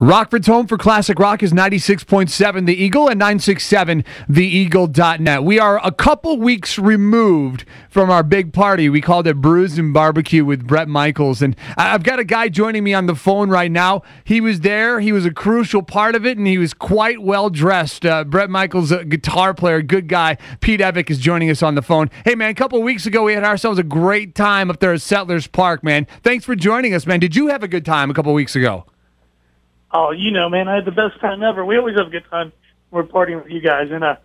Rockford's home for classic rock is 96.7 The Eagle and 967theeagle.net. We are a couple weeks removed from our big party. We called it Brews and Barbecue with Bret Michaels. And I've got a guy joining me on the phone right now. He was there. He was a crucial part of it, and he was quite well dressed. Bret Michaels, a guitar player, good guy. Pete Evick is joining us on the phone. Hey, man, a couple weeks ago, we had ourselves a great time up there at Settlers Park, man. Thanks for joining us, man. Did you have a good time a couple weeks ago? Oh, you know, man, I had the best time ever. We always have a good time when we're partying with you guys. And I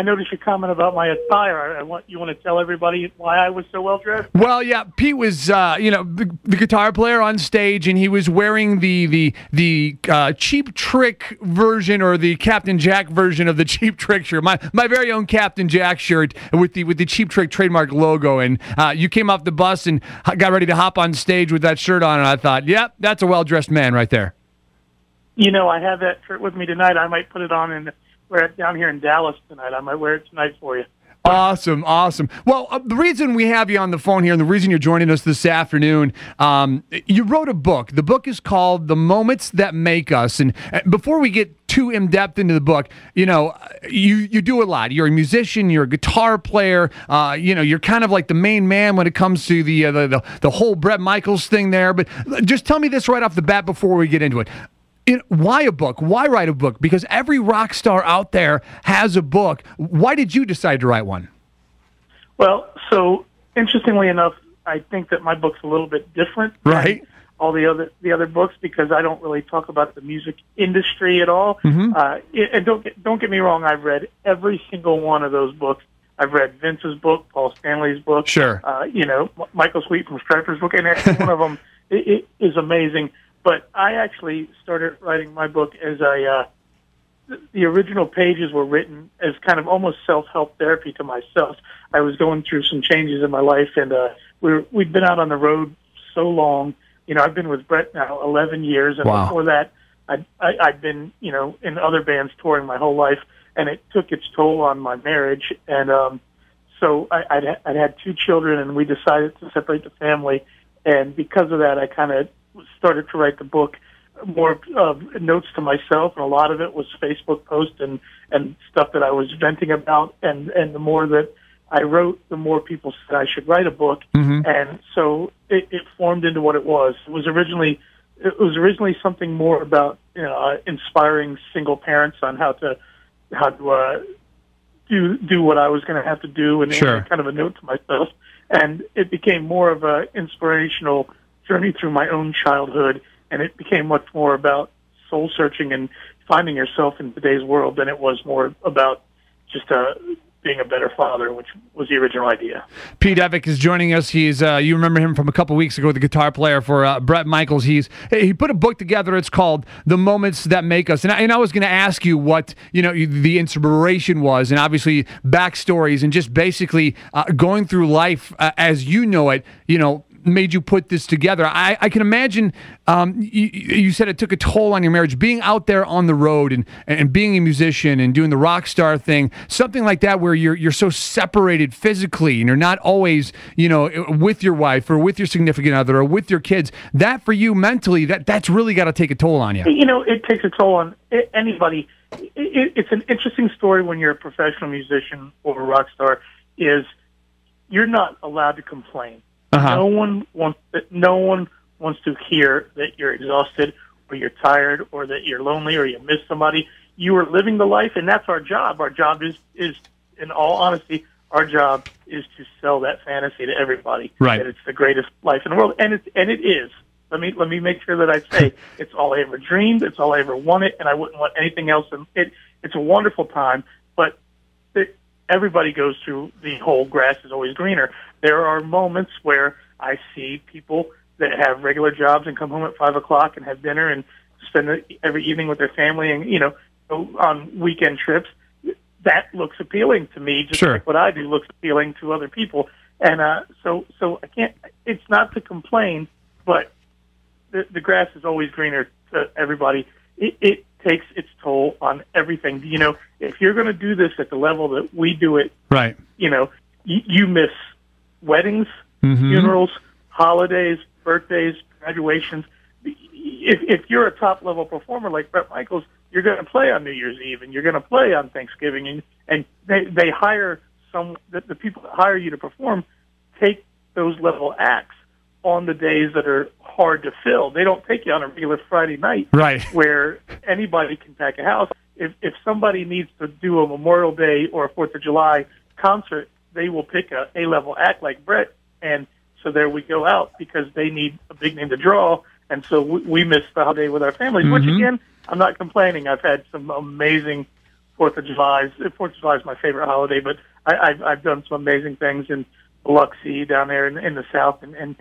noticed your comment about my attire. You want to tell everybody why I was so well dressed? Well, yeah, Pete was, the guitar player on stage, and he was wearing the Cheap Trick version, or the Captain Jack version of the Cheap Trick shirt. My very own Captain Jack shirt with the Cheap Trick trademark logo. And you came off the bus and got ready to hop on stage with that shirt on, and I thought, yep, that's a well dressed man right there. You know, I have that shirt with me tonight. I might put it on and wear it down here in Dallas tonight. I might wear it tonight for you. Awesome, awesome. Well, the reason we have you on the phone here and the reason you're joining us this afternoon, you wrote a book. The book is called The Moments That Make Us. And before we get too in-depth into the book, you know, you do a lot. You're a musician, you're a guitar player, you're kind of like the main man when it comes to the whole Bret Michaels thing there. But just tell me this right off the bat before we get into it. Why a book? Why write a book? Because every rock star out there has a book. Why did you decide to write one? Well, so interestingly enough, I think that my book's a little bit different than all the other books, because I don't really talk about the music industry at all. Mm-hmm. And don't get me wrong, I've read every single one of those books. I've read Vince's book, Paul Stanley's book, sure, Michael Sweet from Stryper's book, and every one of them is amazing. But I actually started writing my book as the original pages were written as kind of almost self-help therapy to myself. I was going through some changes in my life, and we'd been out on the road so long. You know, I've been with Bret now 11 years, and wow. Before that, I'd been, in other bands touring my whole life, and it took its toll on my marriage. And so I'd had 2 children, and we decided to separate the family. And because of that, I kind of started to write the book more notes to myself, and a lot of it was Facebook posts and stuff that I was venting about. And the more that I wrote, the more people said I should write a book. Mm-hmm. And so it formed into what it was. It was originally something more about inspiring single parents on how to do what I was going to have to do, and sure, kind of a note to myself. And it became more of an inspirational journey through my own childhood, and it became much more about soul searching and finding yourself in today's world than it was more about just being a better father, which was the original idea. Pete Evick is joining us. He's you remember him from a couple weeks ago, the guitar player for Bret Michaels. He put a book together. It's called The Moments That Make Us. And I was going to ask you what the inspiration was, and obviously backstories, and just basically going through life as you know it. Made you put this together. I can imagine, you said it took a toll on your marriage, being out there on the road and being a musician and doing the rock star thing, something like that where you're so separated physically and you're not always, with your wife or with your significant other or with your kids. That for you mentally, that's really got to take a toll on you. It takes a toll on anybody. It's an interesting story when you're a professional musician or a rock star, is you're not allowed to complain. Uh-huh. No one wants to hear that you're exhausted or you're tired or that you're lonely or you miss somebody. You are living the life, and that's our job. Our job is in all honesty, our job is to sell that fantasy to everybody. Right. That it's the greatest life in the world, and it is. Let me make sure that I say it's all I ever dreamed, it's all I ever wanted, and I wouldn't want anything else. And it's a wonderful time, but everybody goes through the whole grass is always greener. There are moments where I see people that have regular jobs and come home at 5 o'clock and have dinner and spend every evening with their family and, go on weekend trips. That looks appealing to me, just sure, like what I do looks appealing to other people. And so I can't, it's not to complain, but the grass is always greener to everybody. It takes its toll on everything. If you're going to do this at the level that we do it, right, you miss weddings, mm-hmm, funerals, holidays, birthdays, graduations. if you're a top level performer like Bret Michaels, you're going to play on New Year's Eve and you're going to play on Thanksgiving, and they hire the people that hire you to perform take those level acts on the days that are hard to fill. They don't take you on a regular Friday night, right, where anybody can pack a house. If somebody needs to do a Memorial Day or a 4th of July concert, they will pick a A-level act like Bret, and so there we go out because they need a big name to draw, and so we miss the holiday with our families, which, again, I'm not complaining. I've had some amazing 4th of July. 4th of July is my favorite holiday, but I've done some amazing things in Biloxi down there in the South and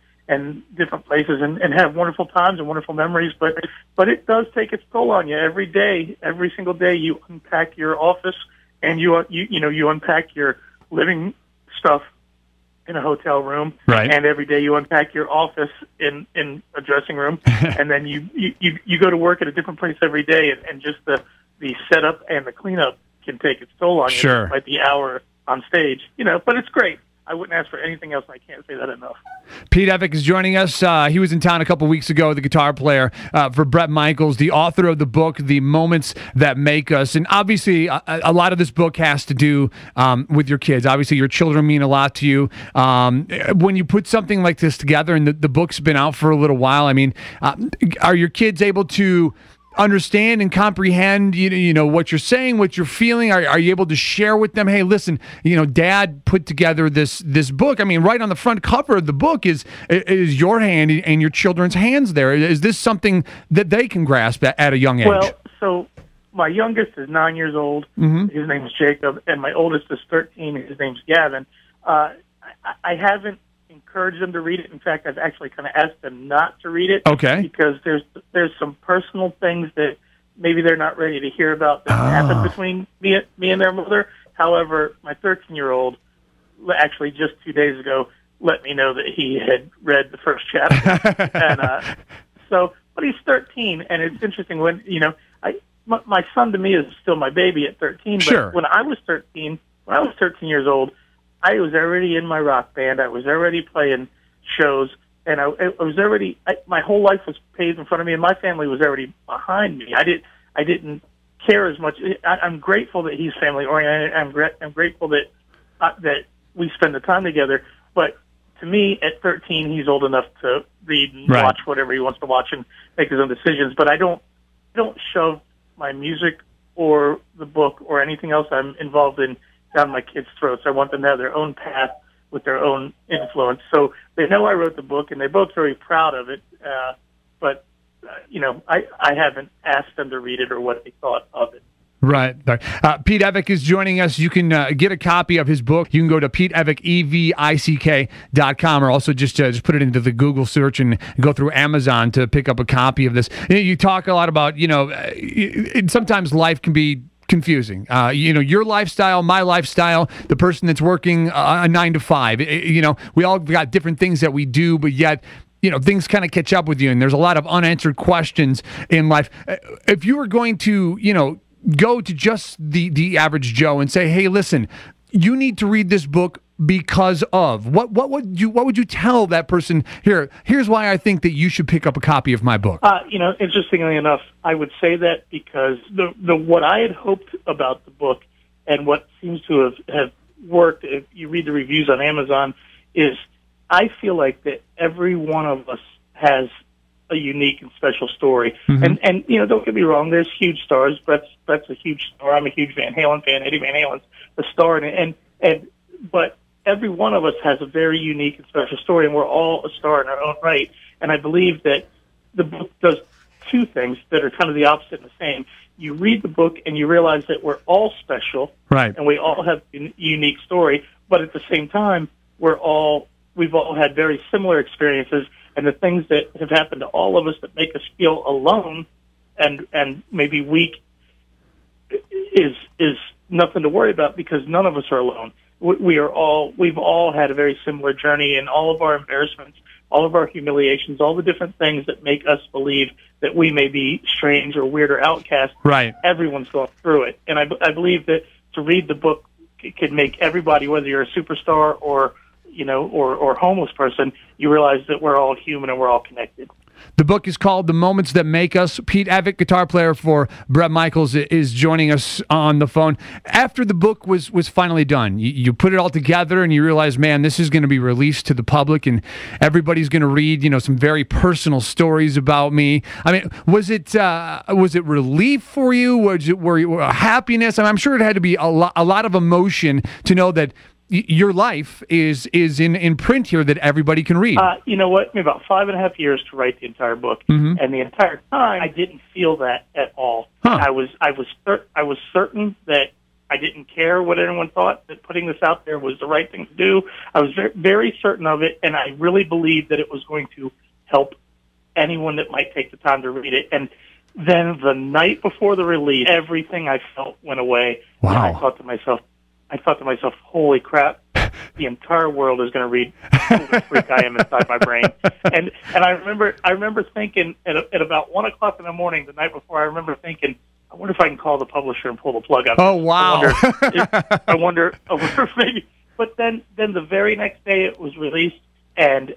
different places and have wonderful times and wonderful memories. But it does take its toll on you every day. Every single day you unpack your office and you unpack your living stuff in a hotel room, right, and every day you unpack your office in a dressing room, and then you go to work at a different place every day, and just the setup and the cleanup can take its toll on you. Sure. Like the hour on stage, but it's great. I wouldn't ask for anything else, and I can't say that enough. Pete Evick is joining us. He was in town a couple weeks ago, the guitar player for Bret Michaels, the author of the book, The Moments That Make Us. And obviously, a lot of this book has to do with your kids. Obviously, your children mean a lot to you. When you put something like this together, and the book's been out for a little while, I mean, are your kids able to understand and comprehend, what you're saying, what you're feeling? Are you able to share with them, hey, listen, Dad put together this book? I mean, right on the front cover of the book is your hand and your children's hands there. Is this something that they can grasp at a young age? Well, so my youngest is 9 years old. His name is Jacob, and my oldest is 13. His name's Gavin. I haven't encourage them to read it. In fact, I've actually kind of asked them not to read it. Okay. Because there's some personal things that maybe they're not ready to hear about that happened between me and their mother. However, my 13-year-old actually just 2 days ago let me know that he had read the first chapter. And but he's 13, and it's interesting when, my son to me is still my baby at 13, but sure, when I was 13 years old, I was already in my rock band. I was already playing shows, and I was already. My whole life was paved in front of me, and my family was already behind me. I didn't care as much. I'm grateful that he's family oriented. I'm grateful that we spend the time together. But to me, at 13, he's old enough to read and right, watch whatever he wants to watch and make his own decisions. But I don't shove my music or the book or anything else I'm involved in down my kids' throats. I want them to have their own path with their own influence. So they know I wrote the book, and they're both very proud of it. But I haven't asked them to read it or what they thought of it. Right. Pete Evick is joining us. You can get a copy of his book. You can go to Pete Evick, EVICK.com, or also just put it into the Google search and go through Amazon to pick up a copy of this. You talk a lot about, sometimes life can be confusing. Your lifestyle, my lifestyle, the person that's working a 9 to 5. We all got different things that we do, but yet, things kind of catch up with you, and there's a lot of unanswered questions in life. If you were going to, go to just the average Joe and say, hey, listen, you need to read this book because of what would you tell that person? Here's why I think that you should pick up a copy of my book. Interestingly enough, I would say that because the what I had hoped about the book and what seems to have worked, if you read the reviews on Amazon, is I feel like that every one of us has a unique and special story. And don't get me wrong, there's huge stars. Brett's a huge star. I'm a huge Van Halen fan. Eddie Van Halen's a star, but every one of us has a very unique and special story, and we're all a star in our own right. And I believe that the book does two things that are kind of the opposite and the same. You read the book and you realize that we're all special, right? And we all have a unique story, but at the same time, we've all had very similar experiences, and the things that have happened to all of us that make us feel alone and maybe weak is nothing to worry about, because none of us are alone. We've all had a very similar journey, and all of our embarrassments, all of our humiliations, all the different things that make us believe that we may be strange or weird or outcast. Right. Everyone's going through it. And I believe that to read the book could make everybody, whether you're a superstar or homeless person, you realize that we're all human and we're all connected. The book is called The Moments That Make Us. Pete Evick, guitar player for Bret Michaels, is joining us on the phone. After the book was finally done, you put it all together and you realize, man, this is going to be released to the public and everybody's going to read, some very personal stories about me. I mean, was it relief for you? Were you happiness? I mean, I'm sure it had to be a lot of emotion to know that your life is in print here that everybody can read. You know what? About 5.5 years to write the entire book, and the entire time I didn't feel that at all. Huh. I was certain that I didn't care what anyone thought, that putting this out there was the right thing to do. I was very, very certain of it, and I really believed that it was going to help anyone that might take the time to read it. And then the night before the release, everything I felt went away. Wow. And I thought to myself, holy crap, the entire world is going to read who the freak I am inside my brain. And I remember thinking at about 1 o'clock in the morning the night before, I remember thinking, I wonder if I can call the publisher and pull the plug out. Oh, wow. I wonder if maybe. But then the very next day it was released, and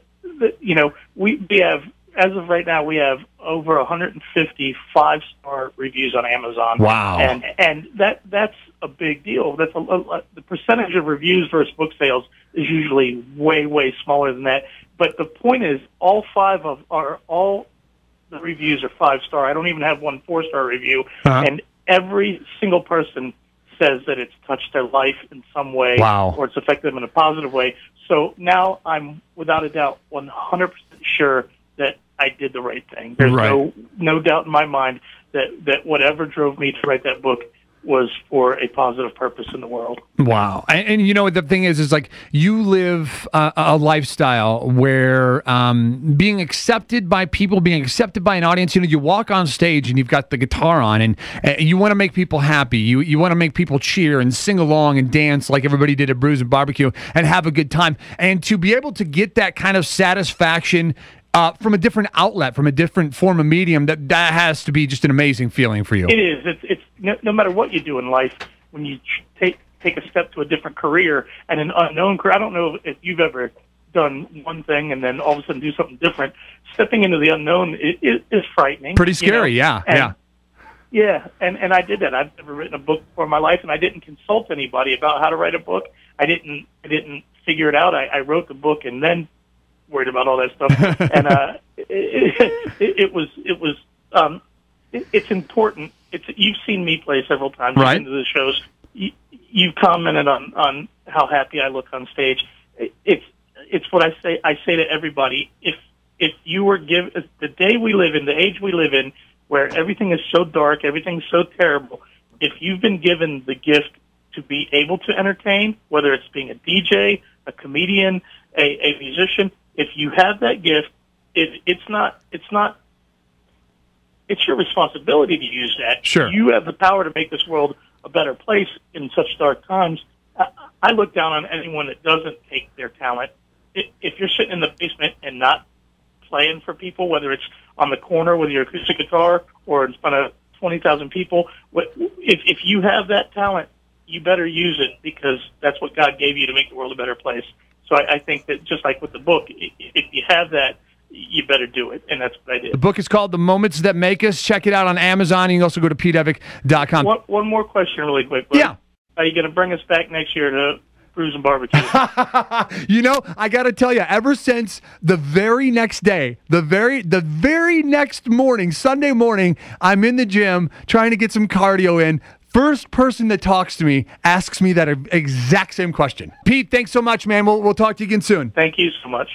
we have, as of right now, we have over 150 five-star reviews on Amazon. Wow. And that's a big deal. That's the percentage of reviews versus book sales is usually way, way smaller than that. But the point is, all the reviews are 5-star. I don't even have one 4-star review. And every single person says that it's touched their life in some way. Wow. Or it's affected them in a positive way. So now I'm, without a doubt, 100% sure that I did the right thing. There's no doubt in my mind that whatever drove me to write that book was for a positive purpose in the world. Wow. And the thing is like you live a lifestyle where being accepted by people, being accepted by an audience, you walk on stage and you've got the guitar on and you want to make people happy. You want to make people cheer and sing along and dance like everybody did at Brews and Barbecue and have a good time. And to be able to get that kind of satisfaction from a different outlet, from a different form of medium, that has to be just an amazing feeling for you. It is. It's no matter what you do in life, when you take a step to a different career and an unknown career. I don't know if you've ever done one thing and then all of a sudden do something different. Stepping into the unknown is frightening. Pretty scary, yeah. Yeah, and I did that. I've never written a book before in my life, and I didn't consult anybody about how to write a book. I didn't figure it out. I wrote the book and then worried about all that stuff. And it's important. You've seen me play several times. Right. Into the shows. You've commented on how happy I look on stage. It's what I say. I say to everybody: if you were given the day we live in, the age we live in, where everything is so dark, everything's so terrible, if you've been given the gift to be able to entertain, whether it's being a DJ, a comedian, a musician, if you have that gift, it's your responsibility to use that. Sure. You have the power to make this world a better place in such dark times. I look down on anyone that doesn't take their talent. If you're sitting in the basement and not playing for people, whether it's on the corner with your acoustic guitar or in front of 20,000 people, if you have that talent, you better use it, because that's what God gave you to make the world a better place. So I think that just like with the book, if you have that, you better do it, and that's what I did. The book is called The Moments That Make Us. Check it out on Amazon. You can also go to PeteEvick.com. One more question really quick. Yeah. Are you going to bring us back next year to Brews and Barbecue? I got to tell you, ever since the very next day, the very next morning, Sunday morning, I'm in the gym trying to get some cardio in. First person that talks to me asks me that exact same question. Pete, thanks so much, man. We'll talk to you again soon. Thank you so much.